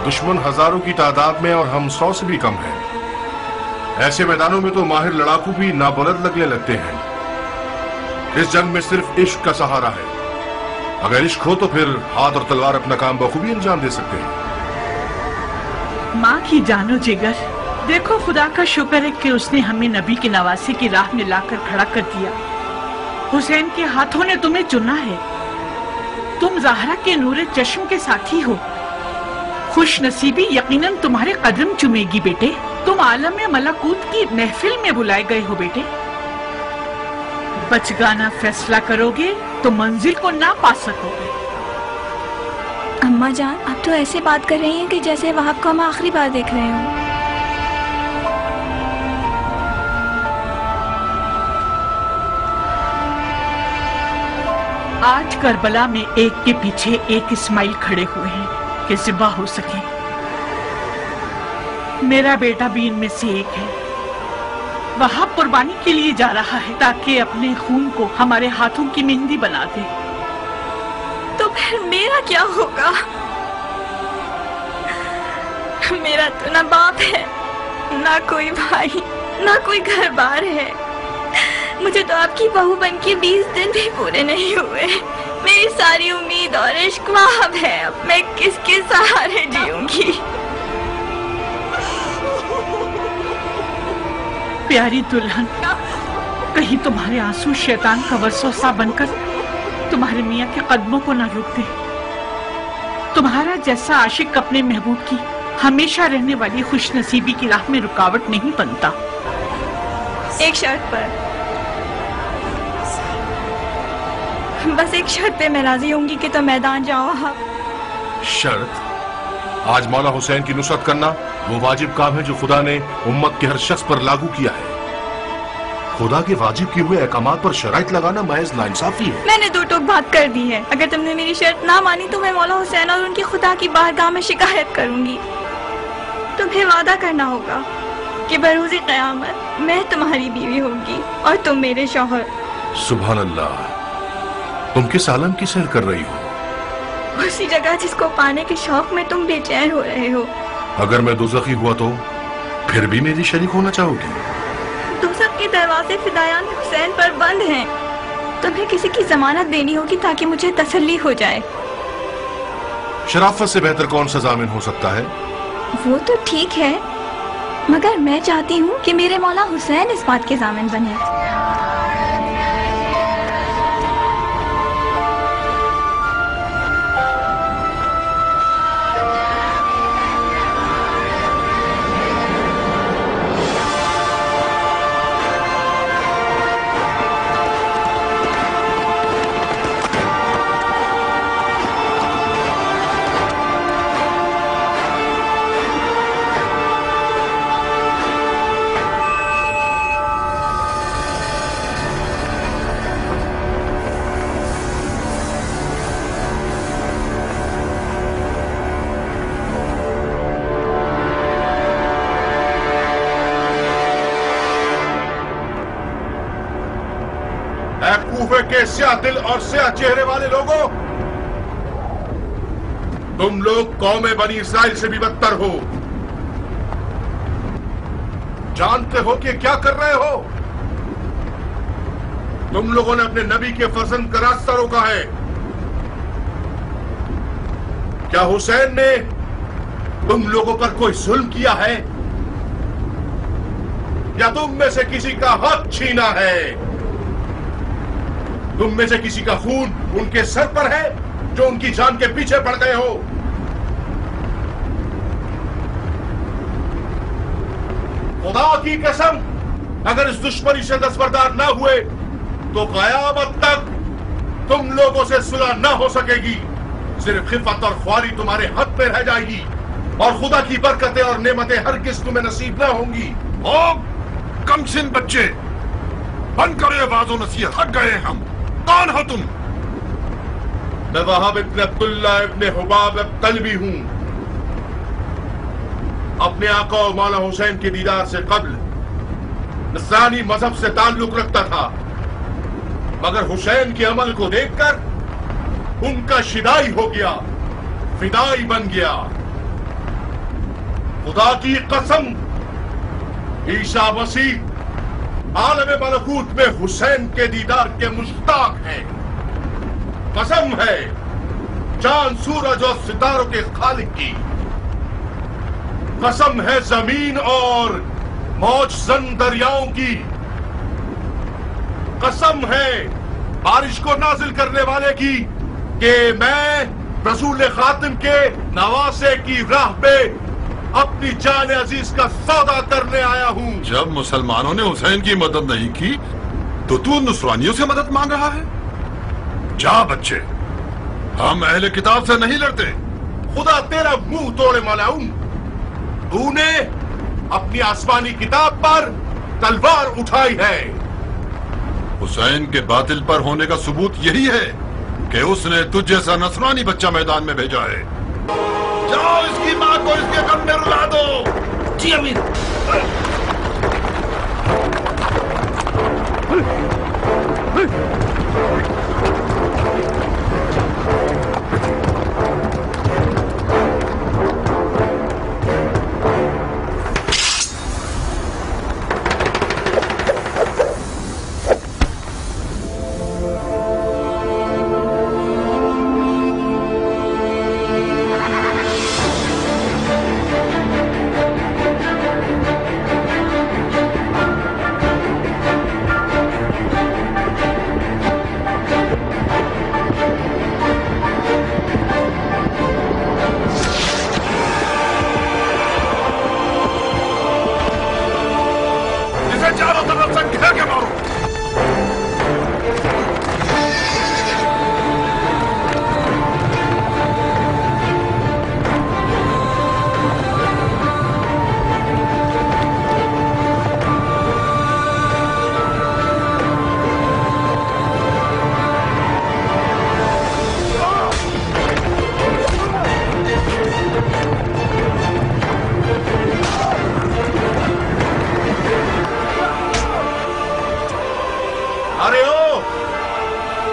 दुश्मन हजारों की तादाद में और हम 100 से भी कम हैं। ऐसे मैदानों में तो माहिर लड़ाकू भी नाबलद लगने लगते हैं। इस जंग में सिर्फ इश्क का सहारा है। अगर इश्क हो तो फिर हाथ और तलवार अपना काम बखूबी अंजाम दे सकते हैं। माँ की जानो जिगर, देखो खुदा का शुक्र है कि उसने हमें नबी की नवासी की राह में लाकर खड़ा कर दिया। हुसैन के हाथों ने तुम्हें चुना है। तुम ज़हरा के नूरे चश्म के साथी हो। खुश नसीबी यकीनन तुम्हारे कदम चुमेगी बेटे। तुम आलम मलाकूत की महफिल में बुलाए गए हो बेटे। बचगाना फैसला करोगे तो मंजिल को ना पा सकोगे। अम्मा जान, आप तो ऐसे बात कर रही हैं कि जैसे वहाब को हम आखिरी बार देख रहे हो। आज करबला में एक के पीछे एक इस्माइल खड़े हुए हैं कि ज़िबा हो सके। मेरा बेटा भी इनमें से एक है। वहाब कुर्बानी के लिए जा रहा है ताकि अपने खून को हमारे हाथों की मेहंदी बना दे। तो फिर मेरा क्या होगा? मेरा तो ना बाप है, ना कोई भाई, ना कोई घर बार है। मुझे तो आपकी बहू बन के 20 दिन भी पूरे नहीं हुए। मेरी सारी उम्मीद और इश्क वहाब है। अब मैं किसके सहारे जीऊंगी? प्यारी दुल्हन, कहीं तुम्हारे आंसू शैतान का वसवसा बनकर तुम्हारे मियाँ के कदमों को ना रोक दे। तुम्हारा जैसा आशिक अपने महबूब की हमेशा रहने वाली खुशनसीबी की राह में रुकावट नहीं बनता। एक शर्त पर, बस एक शर्त पे मैं राजी होंगी कि तो मैदान जाओ आप। शर्त? आज मौला हुसैन की नुसरत करना वो वाजिब काम है जो खुदा ने उम्मत के हर शख्स पर लागू किया है। खुदा के वाजिब किए हुए अहकामात पर शराइत लगाना महज नाइंसाफी है। मैंने दो टोक बात कर दी है। अगर तुमने मेरी शर्त ना मानी तो मैं मौला हुसैन और उनकी खुदा की बारगाह में शिकायत करूंगी। तुम्हें वादा करना होगा कि बरोज़े क़यामत मैं तुम्हारी बीवी होगी और तुम मेरे शौहर। सुभान अल्लाह, तुम किस आलम की सैर कर रही हो? उसी जगह जिसको पाने के शौक में तुम बेचैन हो रहे हो। अगर मैं दोज़खी हुआ तो फिर भी मेरी शरीक होना चाहोगी? दोज़ख के दरवाजे फिदायान हुसैन पर बंद हैं। तुम्हें किसी की जमानत देनी होगी ताकि मुझे तसल्ली हो जाए। शराफत से बेहतर कौन सा जामिन हो सकता है? वो तो ठीक है, मगर मैं चाहती हूँ कि मेरे मौला हुसैन इस बात के जामिन बने। के स्याह दिल और स्याह चेहरे वाले लोगों, तुम लोग कौमे बनी इसराइल से भी बदतर हो। जानते हो कि क्या कर रहे हो? तुम लोगों ने अपने नबी के फर्जंद का रास्ता रोका है। क्या हुसैन ने तुम लोगों पर कोई जुल्म किया है या तुम में से किसी का हक छीना है? तुम में से किसी का खून उनके सर पर है जो उनकी जान के पीछे पड़ गए हो। खुदा की कसम, अगर इस दुश्मनी से दस्तबरदार ना हुए तो क़यामत तक तुम लोगों से सुलह ना हो सकेगी। सिर्फ खिफत और ख्वारी तुम्हारे हक पे रह जाएगी और खुदा की बरकतें और नेमतें हरगिज़ तुम्हें नसीब ना होंगी। ओ कमसिन बच्चे, बंद करो ये वाज़ो नसीहत, हट गए हम। कौन हो तुम? मैं वहाब इब्न अब्दुल्लाह इब्न हुबाब कल्बी हूं। अपने आका और मौला हुसैन के दीदार से कब्ल नसरानी मजहब से ताल्लुक रखता था, मगर हुसैन के अमल को देखकर उनका शिदाई हो गया, फिदाई बन गया। खुदा की कसम, ईसा मसीह आलम मलकूत में हुसैन के दीदार के मुश्ताक हैं। कसम है चांद सूरज और सितारों के खालिक की। कसम है जमीन और मौजजन दरियाओं की। कसम है बारिश को नाजिल करने वाले की कि मैं रसूल खातिम के नवासे की राह पे अपनी जान अजीज का सौदा करने आया हूँ। जब मुसलमानों ने हुसैन की मदद नहीं की तो तू नुसरानियों से मदद मांग रहा है? जा बच्चे, हम अहले किताब से नहीं लड़ते। खुदा तेरा मुंह तोड़े मलाऊं, तूने अपनी आसमानी किताब पर तलवार उठाई है। हुसैन के बातिल पर होने का सबूत यही है कि उसने तुझ जैसा नसरानी बच्चा मैदान में भेजा है। जाओ इसकी मां को इसके गम में रुला दो। जी अमीर।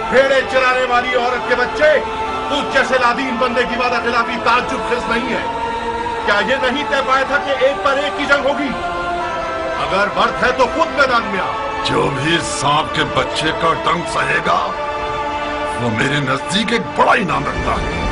भेड़े चराने वाली औरत के बच्चे, तुझ जैसे लादीन बंदे की वादा खिलाफी ताज्जुब खिस नहीं है। क्या ये नहीं तय पाया था कि एक पर एक की जंग होगी? अगर वर्थ है तो खुद मैदान में आ। जो भी सांप के बच्चे का डंक सहेगा वो मेरे नजदीक एक बड़ा इनाम रखता है।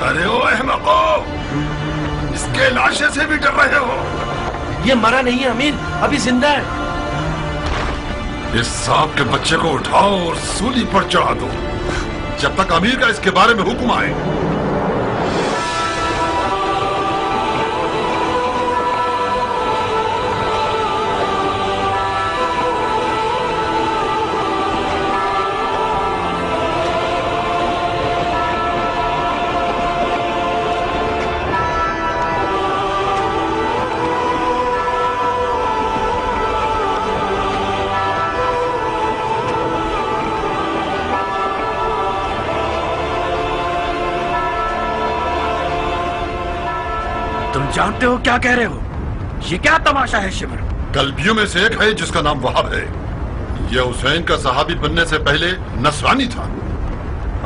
अरे ओ अहमको, इसके लाशे से भी डर रहे हो? ये मरा नहीं है अमीर, अभी जिंदा है। इस सांप के बच्चे को उठाओ और सूली पर चढ़ा दो, जब तक अमीर का इसके बारे में हुक्म आए। तुम जानते हो क्या कह रहे हो? ये क्या तमाशा है शिमर? कल्बियों में से एक है जिसका नाम वहाब है। यह हुसैन का सहाबी बनने से पहले नसरानी था।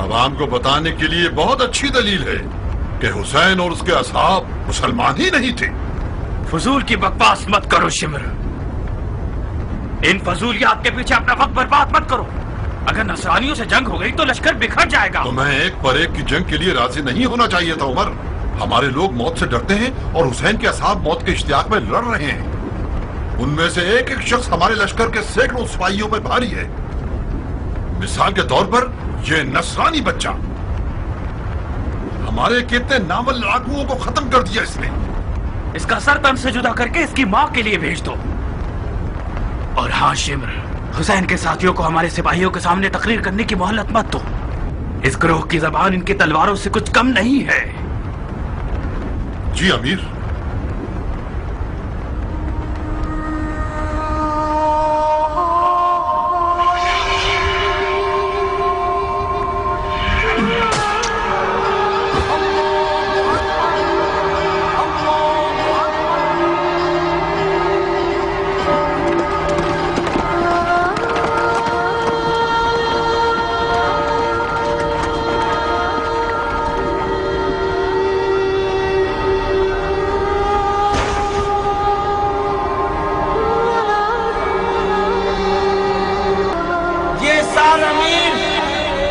अवाम को बताने के लिए बहुत अच्छी दलील है कि हुसैन और उसके असहाब मुसलमान ही नहीं थे। फजूल की बकवास मत करो शिमर। इन फजूलियात के पीछे अपना वक्त बर्बाद मत करो। अगर नसरानियों से जंग हो गई तो लश्कर बिखर जाएगा। तुम्हें एक पर एक की जंग के लिए राजी नहीं होना चाहिए था उमर। हमारे लोग मौत से डरते हैं और हुसैन के असहाब मौत के इश्तियाक में लड़ रहे हैं। उनमें से एक एक शख्स हमारे लश्कर के सैकड़ों सिपाहियों में भारी है। मिसाल के तौर पर यह नसरानी बच्चा हमारे कितने नावल लड़ाकुओं को खत्म कर दिया इसने। इसका सर तन से जुदा करके इसकी माँ के लिए भेज दो। और हाँ शिमर, हुसैन के साथियों को हमारे सिपाहियों के सामने तकरीर करने की मोहलत मत दो। इस ग्रोह की जबान इनकी तलवारों से कुछ कम नहीं है। जी अमीर।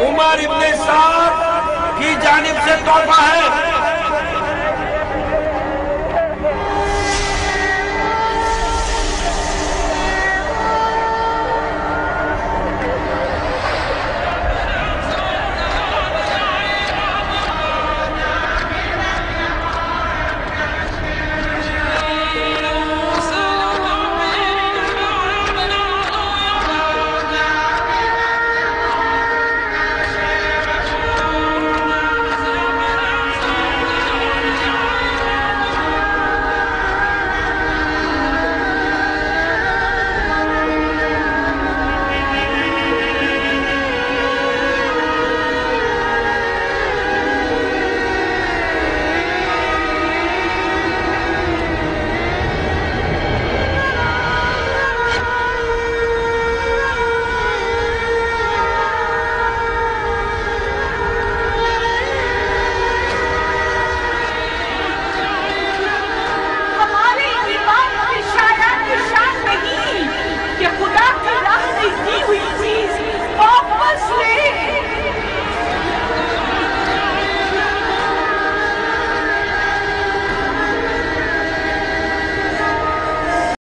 उमर इब्ने साद की जानिब से तोहफा है।